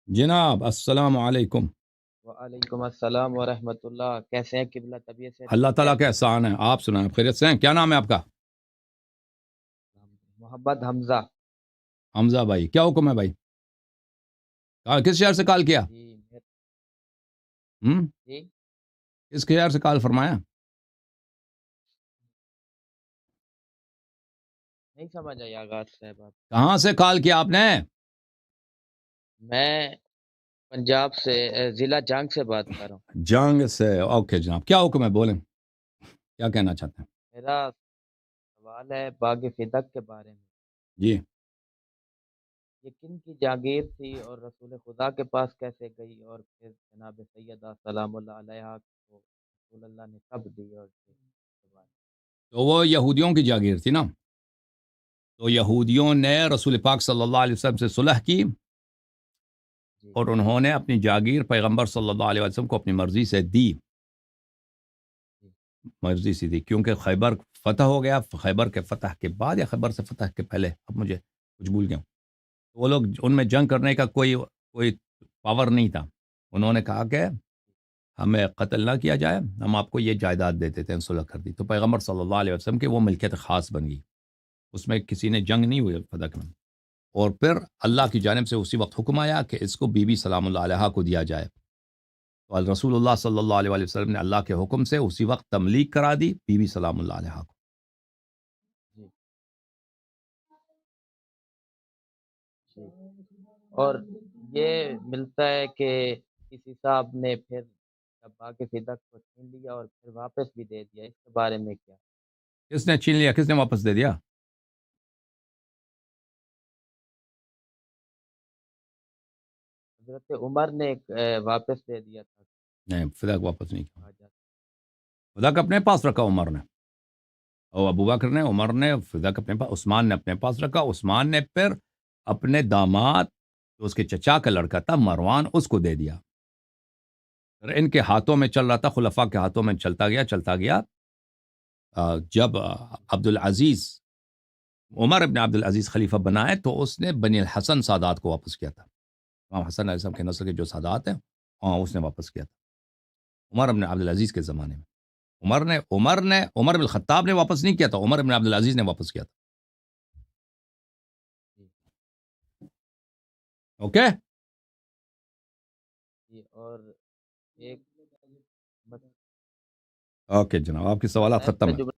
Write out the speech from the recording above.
جناب السلام علیکم۔ وعلیکم السلام ورحمۃ اللہ، کیسے ہیں قبلہ؟ طبیعت سے اللہ ٹھیک ہے؟ تعالیٰ کا احسان ہے، آپ سنائیں خیریت سے ہیں؟ کیا نام ہے آپ کا؟ محمد حمزہ۔ حمزہ بھائی، کیا حکم ہے بھائی؟ کس شہر سے کال کیا؟ جی ہم؟ جی کس شہر سے کال فرمایا؟ نہیں سمجھ آئی آغاز صاحب آپ؟ کہاں سے کال کیا آپ نے؟ میں پنجاب سے، ضلع جنگ سے بات کر رہا ہوں۔ جنگ سے، اوکے جناب، کیا حکم ہے؟ بولیں، کیا کہنا چاہتے ہیں؟ میرا سوال ہے باغ فدق کے بارے میں۔ جی، یہ کن کی جاگیر تھی اور رسول خدا کے پاس کیسے گئی، اور پھر جناب سیدہ سلام اللہ علیہ کو رسول اللہ نے کب دی، اور تو وہ یہودیوں کی جاگیر تھی نا، تو یہودیوں نے رسول پاک صلی اللہ علیہ وسلم سے صلح کی جی اور انہوں نے اپنی جاگیر پیغمبر صلی اللہ علیہ وسلم کو اپنی مرضی سے دی، جی مرضی سے دی، کیونکہ خیبر فتح ہو گیا۔ خیبر کے فتح کے بعد یا خیبر سے فتح کے پہلے، اب مجھے کچھ بھول گیا ہوں، تو وہ لوگ، ان میں جنگ کرنے کا کوئی پاور نہیں تھا۔ انہوں نے کہا کہ ہمیں قتل نہ کیا جائے، ہم آپ کو یہ جائیداد دے دیتے ہیں، صلح کر دی، تو پیغمبر صلی اللہ علیہ وسلم کی وہ ملکیت خاص بن گئی، اس میں کسی نے جنگ نہیں ہوئی فتح میں۔ اور پھر اللہ کی جانب سے اسی وقت حکم آیا کہ اس کو بی بی سلام اللہ علیہ کو دیا جائے، تو رسول اللہ صلی اللہ علیہ وسلم نے اللہ کے حکم سے اسی وقت تملیغ کرا دی بی بی سلام اللہ علیہ کو۔ جی جی اور یہ ملتا ہے کہ کسی صاحب نے پھر باغ فدق کو چھین لیا اور پھر واپس بھی دے دیا، اس کے بارے میں کیا؟ کس نے چھین لیا؟ کس نے واپس دے دیا؟ حضرت عمر نے واپس دے دیا تھا، نہیں، فدق واپس نہیں کیا، کہا جاتا فدق اپنے پاس رکھا عمر نے، اور ابو بکر نے، عمر نے فدق اپنے پاس، عثمان نے اپنے پاس رکھا، عثمان نے پھر اپنے داماد جو اس کے چچا کا لڑکا تھا مروان، اس کو دے دیا۔ پھر ان کے ہاتھوں میں چل رہا تھا، خلفاء کے ہاتھوں میں چلتا گیا، جب عبد العزیز، عمر ابن عبد العزیز خلیفہ بنائے، تو اس نے بنی الحسن سادات کو واپس کیا تھا، امام حسن علیہ السلام کے نسل کے جو سادات ہیں، اس نے واپس کیا تھا عمر ابن عبد العزیز کے زمانے میں۔ عمر بن الخطاب نے واپس نہیں کیا تھا، عمر بن عبد العزیز نے واپس کیا تھا۔ جی اوکے، جی اور ایک اوکے جناب، آپ کے سوالات ختم ہیں۔ جو